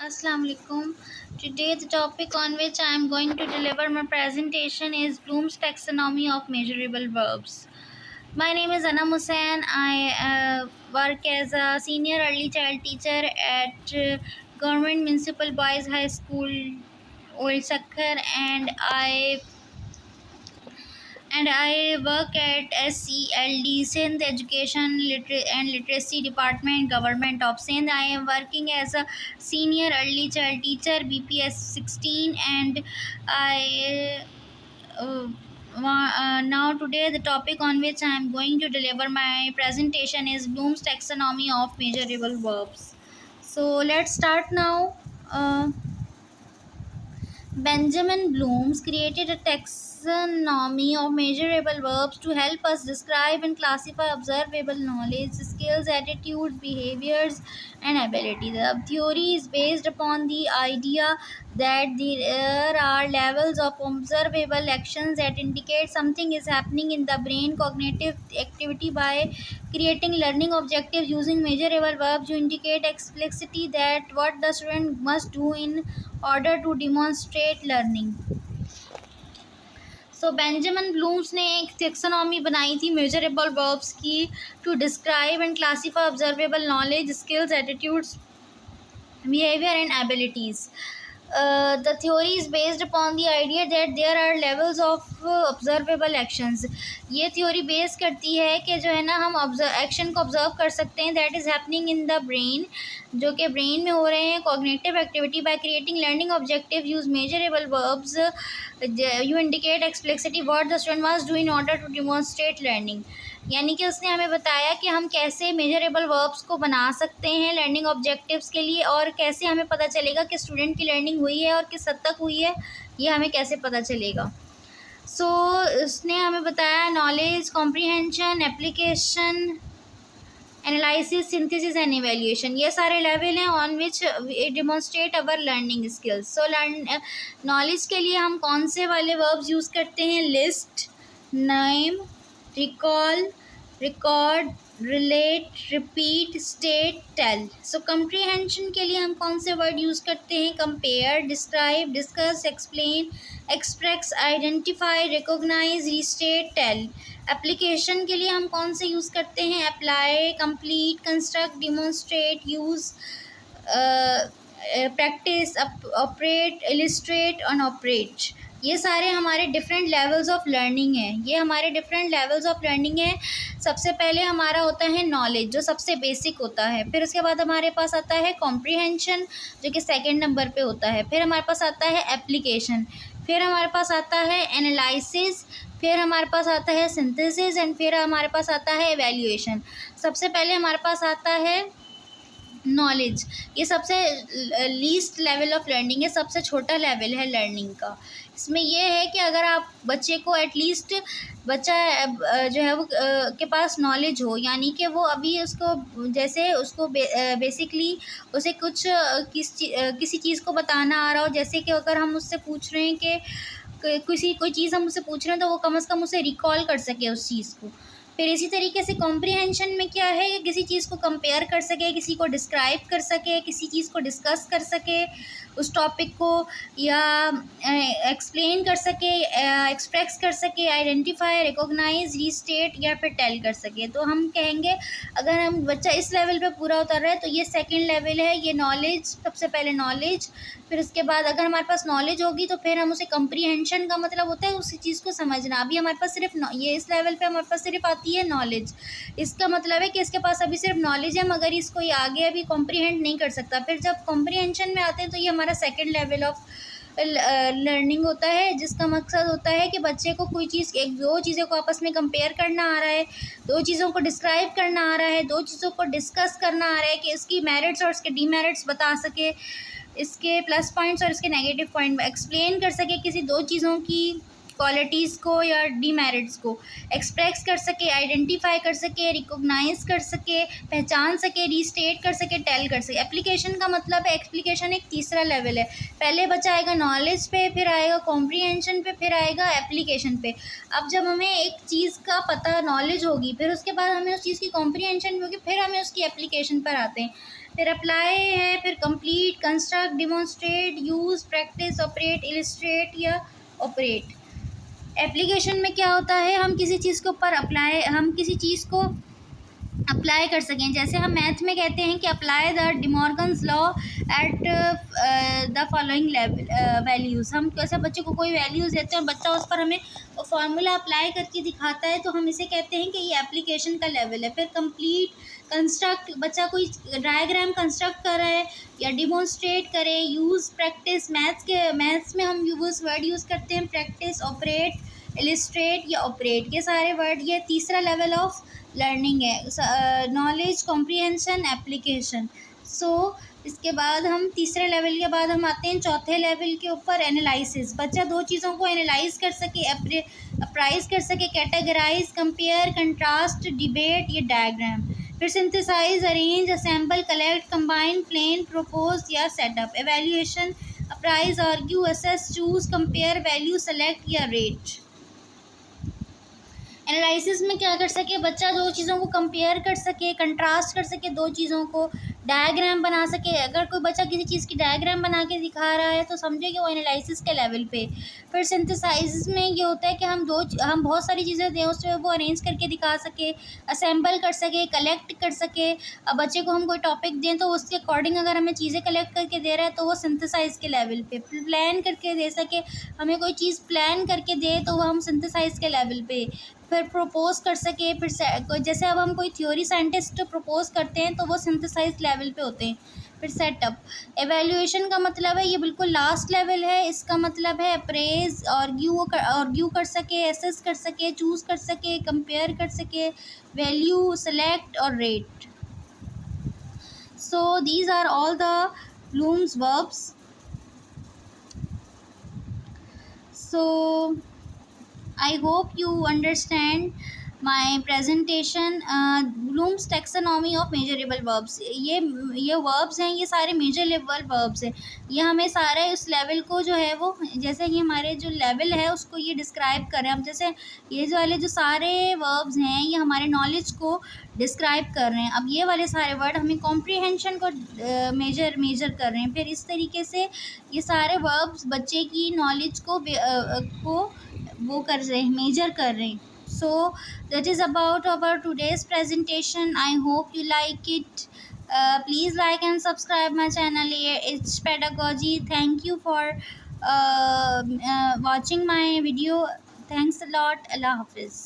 Assalamu alaikum. Today the topic on which I am going to deliver my presentation is Bloom's taxonomy of measurable verbs. My name is Anam Hussain. I work as a senior early child teacher at Government Municipal Boys High School, Old Sakhar, and I work at SELD, Sindh Education and Literacy Department, Government of Sindh. I am working as a senior early child teacher, BPS 16, and I now today the topic on which I am going to deliver my presentation is Bloom's taxonomy of measurable verbs. So let's start now. Benjamin Bloom's created a taxonomy of measurable verbs to help us describe and classify observable knowledge, skills, attitudes, behaviors, and ability. The theory is based upon the idea that there are levels of observable actions that indicate something is happening in the brain. Cognitive activity by creating learning objectives using measurable verbs to indicate explicitly that what the student must do in order to demonstrate learning. So Benjamin Bloom's ने एक taxonomy बनाई थी measurable verbs की to describe and classify observable knowledge, skills, attitudes, behavior and abilities. The theory is based upon the idea that there are levels of observable actions. ये theory base करती है कि जो है ना हम एक्शन को ऑब्जर्व कर सकते हैं that is happening in the brain, जो कि ब्रेन में हो रहे हैं. Cognitive activity by creating learning objective use measurable verbs you indicate explicitly what the student must do in order to demonstrate learning. यानी कि उसने हमें बताया कि हम कैसे मेजरेबल वर्ब्स को बना सकते हैं लर्निंग ऑब्जेक्टिव्स के लिए, और कैसे हमें पता चलेगा कि स्टूडेंट की लर्निंग हुई है और किस हद तक हुई है, ये हमें कैसे पता चलेगा. सो उसने हमें बताया knowledge, comprehension, application, analysis, synthesis and evaluation, ये सारे लेवल हैं on which demonstrate our learning skills. So knowledge के लिए हम कौन से वाले वर्ब्स यूज़ करते हैं? List, name, recall, record, relate, repeat, state, tell. So comprehension के लिए हम कौन से वर्ड यूज़ करते हैं? Compare, describe, discuss, explain, express, identify, recognise, restate, tell. Application के लिए हम कौन से यूज़ करते हैं? Apply, complete, construct, demonstrate, use, practice, operate, illustrate और ऑपरेट. ये सारे हमारे डिफरेंट लेवल्स ऑफ लर्निंग हैं. ये हमारे डिफरेंट लेवल्स ऑफ लर्निंग है. सबसे पहले हमारा होता है नॉलेज, जो सबसे बेसिक होता है. फिर उसके बाद हमारे पास आता है कॉम्प्रीहेंशन, जो कि सेकंड नंबर पे होता है. फिर हमारे पास आता है एप्लीकेशन. फिर हमारे पास आता है एनालिसिस. फिर हमारे पास आता है सिंथेसिस एंड फिर हमारे पास आता है एवेल्यूएशन. सबसे पहले हमारे पास आता है नॉलेज. ये सबसे लीस्ट लेवल ऑफ लर्निंग है, सबसे छोटा लेवल है लर्निंग का. इसमें ये है कि अगर आप बच्चे को एटलीस्ट बच्चा जो है वो के पास नॉलेज हो, यानी कि वो अभी उसको जैसे उसको बेसिकली उसे कुछ किसी चीज़ को बताना आ रहा हो. जैसे कि अगर हम उससे पूछ रहे हैं कि कोई चीज़ हम उससे पूछ रहे हैं तो वो कम से कम उसे रिकॉल कर सके उस चीज़ को. फिर इसी तरीके से कॉम्प्रीहेंशन में क्या है कि किसी चीज़ को कंपेयर कर सके, किसी को डिस्क्राइब कर सके, किसी चीज़ को डिस्कस कर सके उस टॉपिक को, या एक्सप्लेन कर सके, एक्सप्रेस कर सके, आइडेंटिफाई, रिकॉग्नाइज, रीस्टेट या फिर टेल कर सके. तो हम कहेंगे अगर हम बच्चा इस लेवल पे पूरा उतर रहा है तो ये सेकंड लेवल है. ये नॉलेज, सबसे पहले नॉलेज. फिर उसके बाद अगर हमारे पास नॉलेज होगी तो फिर हम उसे कम्प्रीहेंशन का मतलब होता है उसी चीज़ को समझना. अभी हमारे पास सिर्फ ये इस लेवल पे हमारे पास सिर्फ आती है नॉलेज. इसका मतलब है कि इसके पास अभी सिर्फ नॉलेज है मगर इसको ये आगे अभी कॉम्प्रीहेंड नहीं कर सकता. फिर जब कॉम्प्रीहेंशन में आते हैं तो ये हमारा सेकंड लेवल ऑफ लर्निंग होता है, जिसका मकसद होता है कि बच्चे को कोई चीज़, एक दो चीज़ों को आपस में कंपेयर करना आ रहा है, दो चीज़ों को डिस्क्राइब करना आ रहा है, दो चीज़ों को डिस्कस करना आ रहा है कि इसकी मेरिट्स और इसके डीमेरिट्स बता सके, इसके प्लस पॉइंट्स और इसके नेगेटिव पॉइंट एक्सप्लेन कर सके, किसी दो चीज़ों की क्वालिटीज़ को या डीमेरिट्स को एक्सप्रेस कर सके, आइडेंटिफाई कर सके, रिकॉग्नाइज कर सके, पहचान सके, रीस्टेट कर सके, टेल कर सके. एप्लीकेशन का मतलब है, एप्लीकेशन एक तीसरा लेवल है. पहले बच्चा आएगा नॉलेज पे, फिर आएगा कॉम्प्रीहेंशन पे, फिर आएगा एप्लीकेशन पे. अब जब हमें एक चीज़ का पता नॉलेज होगी, फिर उसके बाद हमें उस चीज़ की कॉम्प्रीहेंशन भी होगी, फिर हमें उसकी एप्लीकेशन पर आते हैं. फिर अप्लाई है, फिर complete, construct, demonstrate, use, practice, operate, illustrate या ऑपरेट। एप्लीकेशन में क्या होता है, हम किसी चीज़ के ऊपर हम किसी चीज़ को अप्लाई कर सकें। जैसे हम मैथ में कहते हैं कि apply the De Morgan's law at the following values. हम कैसे बच्चे को कोई वैल्यूज़ देते हैं और बच्चा उस पर हमें फार्मूला अप्लाई करके दिखाता है, तो हम इसे कहते हैं कि ये एप्लीकेशन का लेवल है। फिर कंप्लीट, कंस्ट्रक्ट, बच्चा कोई डायग्राम कंस्ट्रक्ट कर रहा है या डिमॉन्स्ट्रेट करे, यूज़, प्रैक्टिस, मैथ्स में हम वर्ड यूज़ करते हैं प्रैक्टिस, ऑपरेट, इलिस्ट्रेट या ऑपरेट, ये सारे वर्ड, ये तीसरा लेवल ऑफ लर्निंग है। Knowledge, comprehension, application. सो इसके बाद हम तीसरे लेवल के बाद हम आते हैं चौथे लेवल के ऊपर, एनालिसिस। बच्चा दो चीज़ों को एनालाइज कर सके, अप्राइज कर सके, कैटेगराइज, कंपेयर, कंट्रास्ट, डिबेट, ये डायग्राम। फिर synthesise, arrange, assemble, collect, combine, plan, propose या set up. Evaluation, appraise, argue, assess, choose, compare, value, select या रेट। एनालिसिस में क्या कर सके, बच्चा दो चीज़ों को कंपेयर कर सके, कंट्रास्ट कर सके दो चीज़ों को, डायग्राम बना सके। अगर कोई बच्चा किसी चीज़ की डायग्राम बना के दिखा रहा है तो समझे कि वो एनालिसिस के लेवल पे। फिर सिंथेसाइज में ये होता है कि हम बहुत सारी चीज़ें दें, उसमें वो अरेंज करके दिखा सके, असेंबल कर सके, कलेक्ट कर सके। अब बच्चे को हम कोई टॉपिक दें तो उसके अकॉर्डिंग अगर हमें चीज़ें कलेक्ट करके दे रहा है तो वो सिंथेसाइज के लेवल पे। प्लान करके दे सके, हमें कोई चीज़ प्लान करके दे तो वो हम सिंथेसाइज के लेवल पे। फिर प्रपोज कर सके, फिर जैसे अब हम कोई थ्योरी साइंटिस्ट प्रपोज करते हैं तो वो सिंथेसाइज लेवल पे होते हैं। फिर सेटअप। एवेल्यूएशन का मतलब है, ये बिल्कुल लास्ट लेवल है, इसका मतलब है अप्रेज, आर्ग्यू कर सके, एसेस कर सके, चूज़ कर सके, कंपेयर कर सके, वैल्यू, सेलेक्ट और rate. So these are all the Bloom's verbs. So I hope you understand my presentation. Bloom's taxonomy of measurable verbs. ये verbs हैं, ये सारे measurable verbs हैं। ये हमें सारे उस लेवल को जो है वो, जैसे कि हमारे जो लेवल है उसको ये डिस्क्राइब कर रहे हैं। हम जैसे ये जो वाले जो सारे verbs हैं ये हमारे नॉलेज को डिस्क्राइब कर रहे हैं। अब ये वाले सारे वर्ड हमें कॉम्प्रीहेंशन को मेजर कर रहे हैं। फिर इस तरीके से ये सारे वर्ब्स बच्चे की नॉलेज को वो कर रहे हैं, मेजर कर रहे हैं। So that is about our today's presentation. I hope you like it. Please like and subscribe my channel. It's pedagogy. Thank you for watching my video. Thanks a lot. Allah Hafiz.